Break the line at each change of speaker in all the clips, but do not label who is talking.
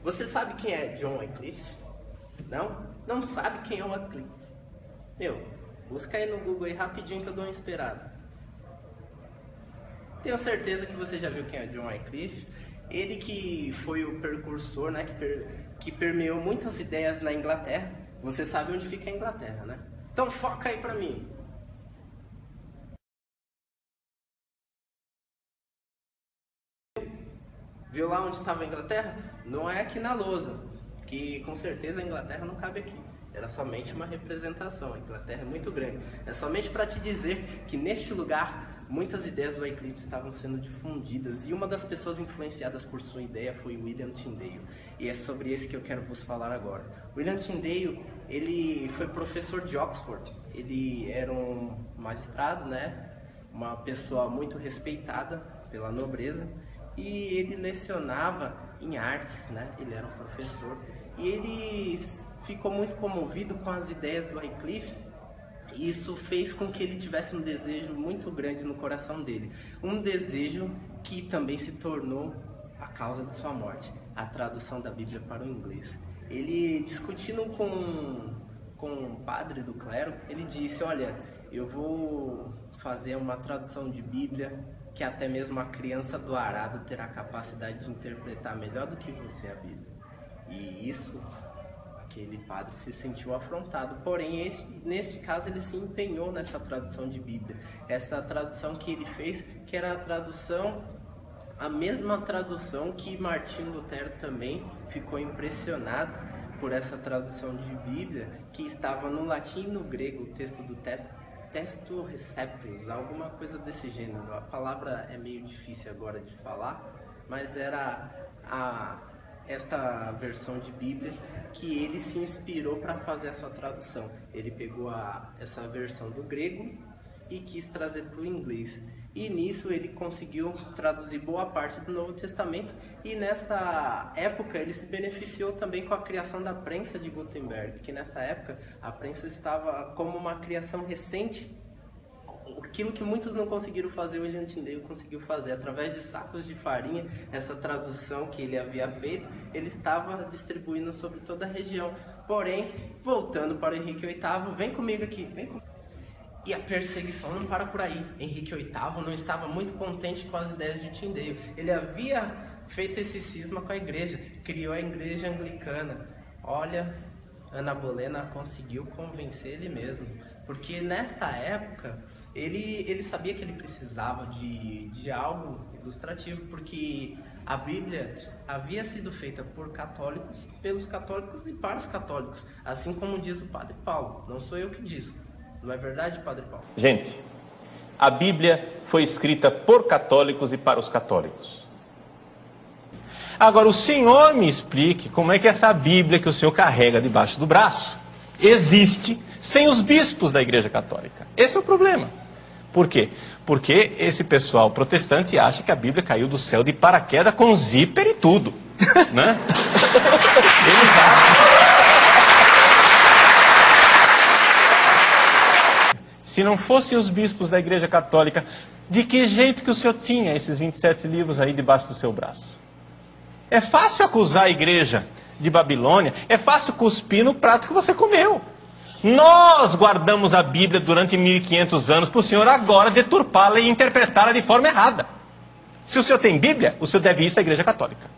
Você sabe quem é John Wycliffe? Não? Não sabe quem é o Wycliffe? Busca aí no Google aí rapidinho que eu dou uma esperada. Tenho certeza que você já viu quem é John Wycliffe. Ele que foi o precursor, né, que permeou muitas ideias na Inglaterra. Você sabe onde fica a Inglaterra, né? Então foca aí pra mim. Viu lá onde estava a Inglaterra? Não é aqui na lousa, que com certeza a Inglaterra não cabe aqui. Era somente uma representação. A Inglaterra é muito grande. É somente para te dizer que neste lugar muitas ideias do Wycliffe estavam sendo difundidas, e uma das pessoas influenciadas por sua ideia foi William Tyndale. E é sobre esse que eu quero vos falar agora. William Tyndale, ele foi professor de Oxford. Ele era um magistrado, né? Uma pessoa muito respeitada pela nobreza, e ele lecionava em artes, né? Ele era um professor, e ele ficou muito comovido com as ideias do Wycliffe. Isso fez com que ele tivesse um desejo muito grande no coração dele, um desejo que também se tornou a causa de sua morte, a tradução da Bíblia para o inglês. Ele, discutindo com um padre do clero, ele disse: olha, eu vou fazer uma tradução de Bíblia que até mesmo a criança do arado terá capacidade de interpretar melhor do que você a Bíblia. E isso, aquele padre se sentiu afrontado, porém nesse caso ele se empenhou nessa tradução de Bíblia. Essa tradução que ele fez, que era a mesma tradução que Martinho Lutero também ficou impressionado por essa tradução de Bíblia, que estava no latim e no grego, o texto do Testo Receptus, alguma coisa desse gênero. A palavra é meio difícil agora de falar, mas era esta versão de Bíblia que ele se inspirou para fazer a sua tradução. Ele pegou essa versão do grego e quis trazer para o inglês. E nisso ele conseguiu traduzir boa parte do Novo Testamento, e nessa época ele se beneficiou também com a criação da prensa de Gutenberg, que nessa época a prensa estava como uma criação recente. Aquilo que muitos não conseguiram fazer, o William Tyndale conseguiu fazer. Através de sacos de farinha, essa tradução que ele havia feito, ele estava distribuindo sobre toda a região. Porém, voltando para o Henrique VIII, vem comigo aqui, vem comigo. E a perseguição não para por aí. Henrique VIII não estava muito contente com as ideias de Tyndale. Ele havia feito esse cisma com a igreja, criou a igreja anglicana. Olha, Ana Bolena conseguiu convencer ele mesmo, porque nesta época ele sabia que ele precisava de algo ilustrativo, porque a Bíblia havia sido feita por católicos, pelos católicos e para os católicos, assim como diz o Padre Paulo. Não sou eu que diz. Não é verdade, Padre Paulo?
Gente, a Bíblia foi escrita por católicos e para os católicos.
Agora, o senhor me explique como é que essa Bíblia que o senhor carrega debaixo do braço existe sem os bispos da Igreja Católica. Esse é o problema. Por quê? Porque esse pessoal protestante acha que a Bíblia caiu do céu de paraquedas com zíper e tudo, né? Eles acham... Se não fossem os bispos da Igreja Católica, de que jeito que o senhor tinha esses 27 livros aí debaixo do seu braço? É fácil acusar a igreja de Babilônia, é fácil cuspir no prato que você comeu. Nós guardamos a Bíblia durante 1500 anos para o senhor agora deturpá-la e interpretá-la de forma errada. Se o senhor tem Bíblia, o senhor deve isso à Igreja Católica.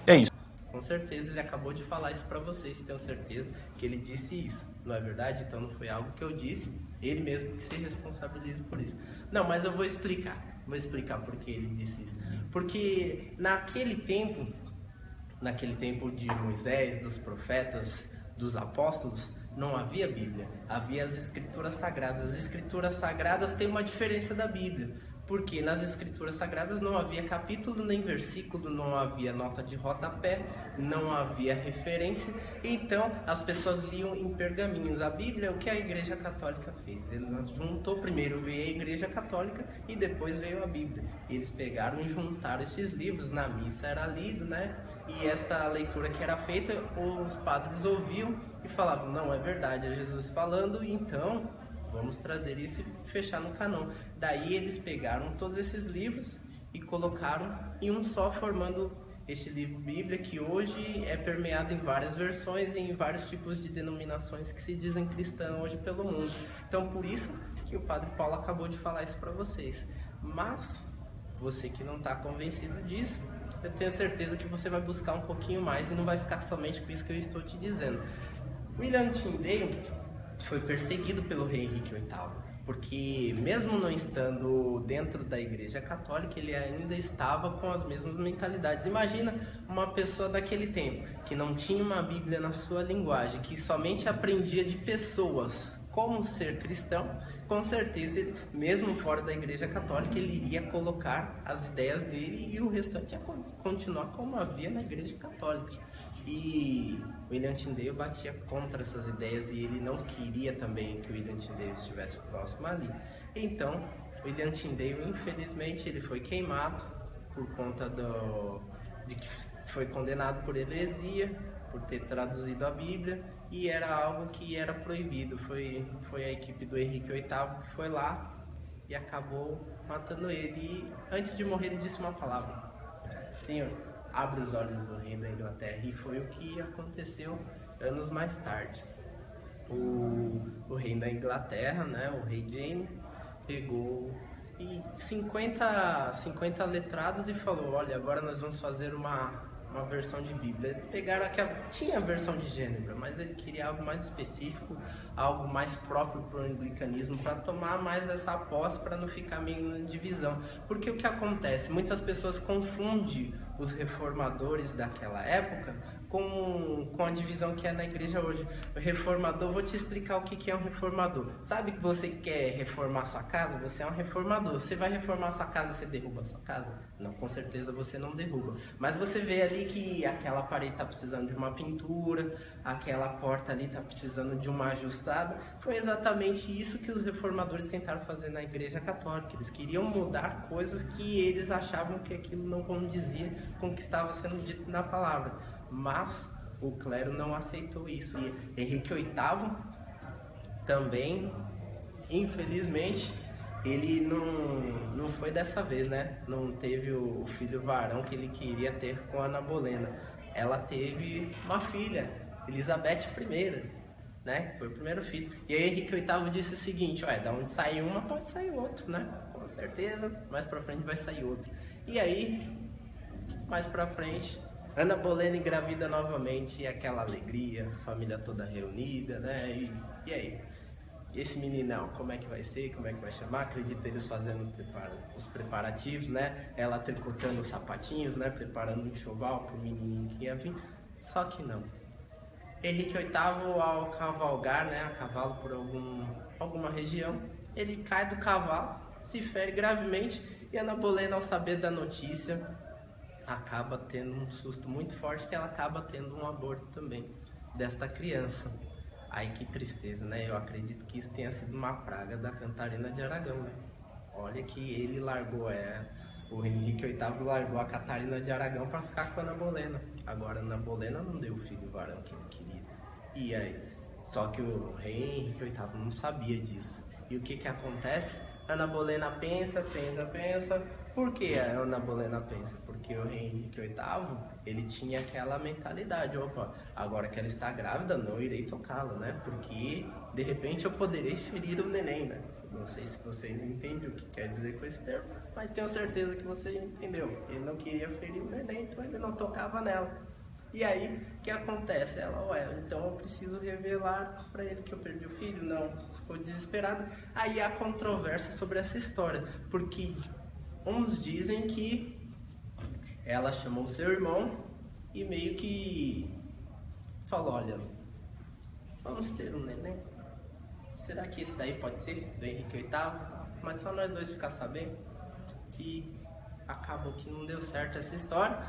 É isso.
Com certeza ele acabou de falar isso para vocês, tenho certeza que ele disse isso. Não é verdade? Então não foi algo que eu disse, ele mesmo que se responsabilize por isso. Não, mas eu vou explicar por que ele disse isso. Porque naquele tempo de Moisés, dos profetas, dos apóstolos, não havia Bíblia, havia as Escrituras Sagradas. As Escrituras Sagradas têm uma diferença da Bíblia, porque nas Escrituras Sagradas não havia capítulo nem versículo, não havia nota de rodapé, não havia referência, então as pessoas liam em pergaminhos. A Bíblia é o que a Igreja Católica fez, eles juntou, primeiro veio a Igreja Católica e depois veio a Bíblia. Eles pegaram e juntaram esses livros, na missa era lido, né? E essa leitura que era feita, os padres ouviam e falavam: não, é verdade, é Jesus falando, então vamos trazer isso e fechar no cânon. Daí eles pegaram todos esses livros e colocaram em um só, formando este livro Bíblia, que hoje é permeado em várias versões e em vários tipos de denominações que se dizem cristãs hoje pelo mundo. Então, por isso que o Padre Paulo acabou de falar isso para vocês. Mas, você que não está convencido disso, eu tenho certeza que você vai buscar um pouquinho mais e não vai ficar somente com isso que eu estou te dizendo. William Tyndale foi perseguido pelo rei Henrique VIII, porque mesmo não estando dentro da Igreja Católica, ele ainda estava com as mesmas mentalidades. Imagina uma pessoa daquele tempo, que não tinha uma Bíblia na sua linguagem, que somente aprendia de pessoas como ser cristão. Com certeza, ele, mesmo fora da Igreja Católica, ele iria colocar as ideias dele e o restante ia continuar como havia na Igreja Católica. E William Tyndale batia contra essas ideias e ele não queria também que o William Tyndale estivesse próximo ali. Então, William Tyndale, infelizmente, ele foi queimado por conta de que foi condenado por heresia, por ter traduzido a Bíblia, e era algo que era proibido. Foi a equipe do Henrique VIII que foi lá e acabou matando ele. E antes de morrer ele disse uma palavra: Senhor, abre os olhos do rei da Inglaterra. E foi o que aconteceu anos mais tarde. O rei da Inglaterra, né, o rei James, pegou e 50 letrados e falou: olha, agora nós vamos fazer uma versão de Bíblia. Pegaram tinha a versão de Gênebra, mas ele queria algo mais específico, algo mais próprio para o anglicanismo, para tomar mais essa posse, para não ficar meio na divisão. Porque o que acontece? Muitas pessoas confundem os reformadores daquela época com a divisão que é na igreja hoje. O reformador, vou te explicar o que é um reformador. Sabe que você quer reformar sua casa? Você é um reformador. Você vai reformar sua casa, você derruba a sua casa? Não, com certeza você não derruba. Mas você vê ali que aquela parede está precisando de uma pintura, aquela porta ali está precisando de uma ajustada. Foi exatamente isso que os reformadores tentaram fazer na Igreja Católica. Eles queriam mudar coisas que eles achavam que aquilo não condizia com o que estava sendo dito na palavra. Mas o clero não aceitou isso. E Henrique VIII também, infelizmente, ele não foi dessa vez, né? Não teve o filho varão que ele queria ter com Ana Bolena. Ela teve uma filha, Elizabeth I, né? Foi o primeiro filho. E aí Henrique VIII disse o seguinte: olha, da onde sai uma, pode sair outro, né? Com certeza, mais pra frente vai sair outro. E aí, mais pra frente, Ana Bolena engravida novamente, e aquela alegria, família toda reunida, né? E aí? Esse meninão, como é que vai ser? Como é que vai chamar? Acredito eles fazendo os preparativos, né? Ela tricotando os sapatinhos, né? Preparando um enxoval pro menininho que ia vir. Só que não. Henrique VIII, ao cavalgar, né? A cavalo por alguma região, ele cai do cavalo, se fere gravemente, e Ana Bolena, ao saber da notícia, acaba tendo um susto muito forte, que ela acaba tendo um aborto também desta criança. Ai, que tristeza, né? Eu acredito que isso tenha sido uma praga da Catarina de Aragão, né? Olha que ele largou, o Henrique VIII largou a Catarina de Aragão para ficar com a Ana Bolena. Agora, Ana Bolena não deu o filho varão que ele queria. E aí? Só que o rei Henrique VIII não sabia disso. E o que acontece? Ana Bolena pensa. Por que a Ana Bolena pensa? Porque o rei Henrique VIII, ele tinha aquela mentalidade: opa, agora que ela está grávida, não irei tocá-la, né? Porque, de repente, eu poderei ferir o neném, né? Não sei se vocês entendem o que quer dizer com esse termo, mas tenho certeza que você entendeu. Ele não queria ferir o neném, então ele não tocava nela. E aí, o que acontece? Ela, então eu preciso revelar para ele que eu perdi o filho? Não, ficou desesperada. Aí há controvérsia sobre essa história, porque uns dizem que ela chamou seu irmão e meio que falou: olha, vamos ter um neném? Será que esse daí pode ser do Henrique VIII? Mas só nós dois ficar sabendo. E acabou que não deu certo essa história.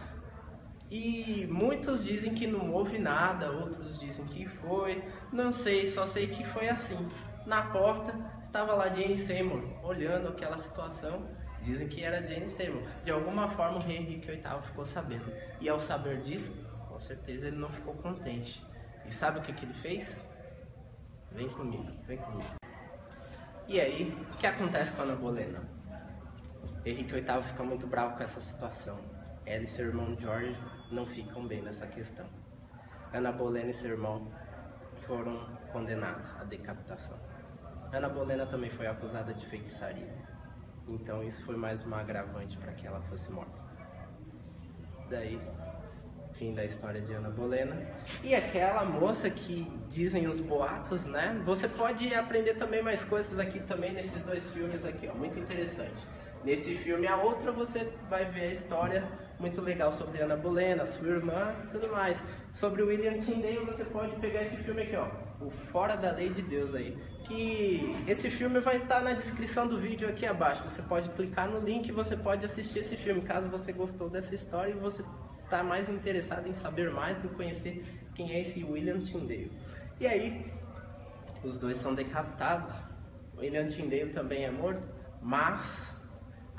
E muitos dizem que não houve nada, outros dizem que foi. Não sei, só sei que foi assim. Na porta estava lá Jane Seymour, olhando aquela situação. Dizem que era Jane Seymour. De alguma forma o rei Henrique VIII ficou sabendo. E ao saber disso, com certeza ele não ficou contente. E sabe o que ele fez? Vem comigo. E aí, o que acontece com a Ana Bolena? Henrique VIII fica muito bravo com essa situação. Ela e seu irmão George não ficam bem nessa questão. Ana Bolena e seu irmão foram condenados à decapitação. Ana Bolena também foi acusada de feitiçaria, então isso foi mais uma agravante para que ela fosse morta. Daí, fim da história de Ana Bolena. E aquela moça que dizem os boatos, né? Você pode aprender também mais coisas aqui também nesses dois filmes aqui, ó, muito interessante. Nesse filme, a outra, você vai ver a história muito legal sobre Ana Bolena, sua irmã e tudo mais. Sobre o William Tyndale, você pode pegar esse filme aqui, ó, o Fora da Lei de Deus aí. Que esse filme vai estar na descrição do vídeo aqui abaixo. Você pode clicar no link e você pode assistir esse filme, caso você gostou dessa história e você está mais interessado em saber mais e conhecer quem é esse William Tyndale. E aí, os dois são decapitados. William Tyndale também é morto, mas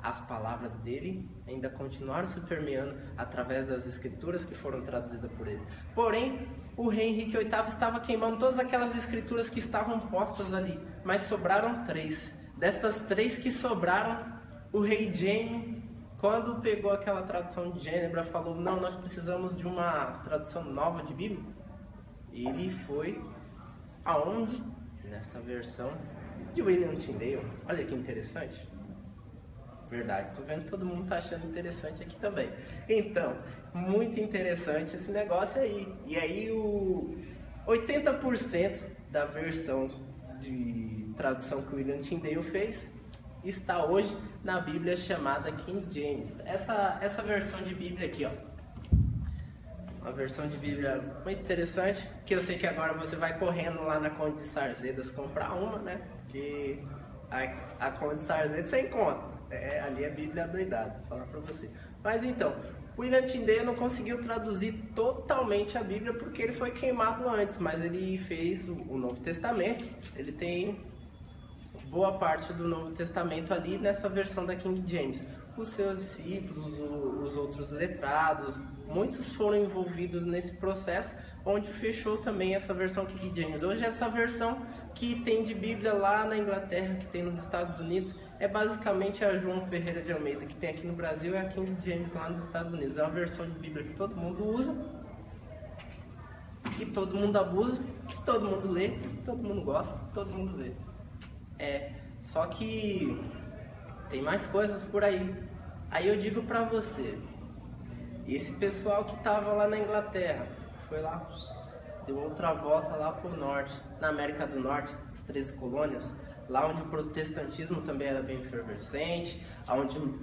as palavras dele ainda continuaram se permeando através das escrituras que foram traduzidas por ele. Porém, o rei Henrique VIII estava queimando todas aquelas escrituras que estavam postas ali, mas sobraram 3. Dessas 3 que sobraram, o rei Jaime, quando pegou aquela tradução de Gênebra, falou: não, nós precisamos de uma tradução nova de Bíblia. Ele foi aonde? Nessa versão de William Tyndale. Olha que interessante. Verdade, tô vendo que todo mundo tá achando interessante aqui também. Então, muito interessante esse negócio aí. E aí o 80% da versão de tradução que o William Tyndale fez está hoje na Bíblia chamada King James. Essa versão de Bíblia aqui, ó. Uma versão de Bíblia muito interessante, que eu sei que agora você vai correndo lá na Conde de Sarzedas comprar uma, né? Porque a Conde de Sarzedas você encontra. Ali é a Bíblia adoidada, vou falar pra você. Mas então, William Tyndale não conseguiu traduzir totalmente a Bíblia porque ele foi queimado antes, mas ele fez o Novo Testamento. Ele tem boa parte do Novo Testamento ali nessa versão da King James. Os seus discípulos, os outros letrados, muitos foram envolvidos nesse processo, onde fechou também essa versão King James. Hoje essa versão que tem de Bíblia lá na Inglaterra, que tem nos Estados Unidos, é basicamente a João Ferreira de Almeida, que tem aqui no Brasil, é a King James lá nos Estados Unidos. É uma versão de Bíblia que todo mundo usa, e todo mundo abusa, que todo mundo lê, todo mundo gosta, todo mundo lê. Só que tem mais coisas por aí. Aí eu digo pra você, esse pessoal que tava lá na Inglaterra, foi lá, deu outra volta lá pro norte, na América do Norte, as 13 colônias, lá onde o protestantismo também era bem efervescente,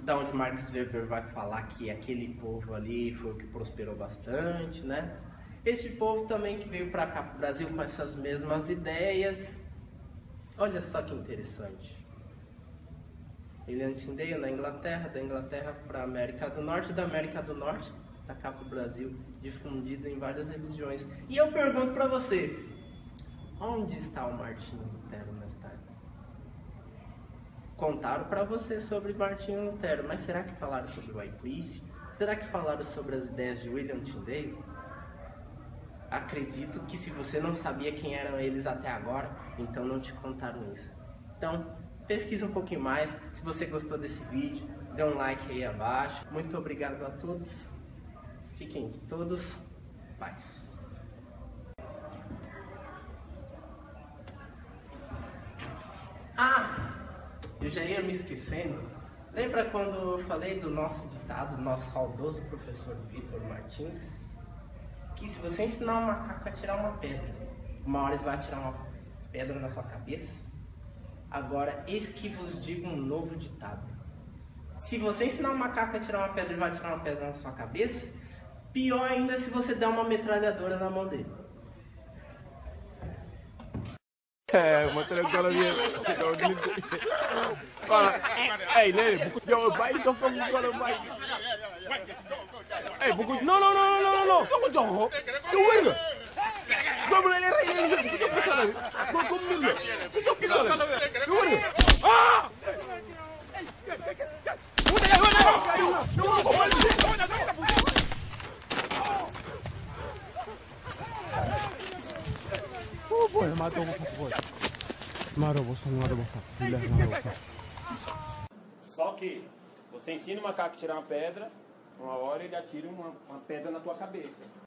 da onde Max Weber vai falar que aquele povo ali foi o que prosperou bastante, né? Este povo também que veio para cá, pro Brasil, com essas mesmas ideias. Olha só que interessante. William Tyndale na Inglaterra, da Inglaterra para a América do Norte, da América do Norte para cá para o Brasil, difundido em várias religiões. E eu pergunto para você, onde está o Martinho Lutero na história? Contaram para você sobre Martinho Lutero, mas será que falaram sobre Wycliffe? Será que falaram sobre as ideias de William Tyndale? Acredito que se você não sabia quem eram eles até agora, então não te contaram isso. Então, pesquise um pouquinho mais. Se você gostou desse vídeo, dê um like aí abaixo. Muito obrigado a todos. Fiquem todos em paz. Eu já ia me esquecendo. Lembra quando eu falei do nosso ditado, do nosso saudoso professor Vitor Martins? Que se você ensinar um macaco a tirar uma pedra, uma hora ele vai atirar uma pedra na sua cabeça. Agora, eis que vos digo um novo ditado. Se você ensinar um macaco a tirar uma pedra e vai tirar uma pedra na sua cabeça, pior ainda se você der uma metralhadora na mão dele.
Hey, lady, yo, bite, don't come to bite. Hey, no. Don't go. You win. Don't let it. Ah!
Só que você ensina o macaco a tirar uma pedra,
Uma hora ele atira uma pedra na tua cabeça.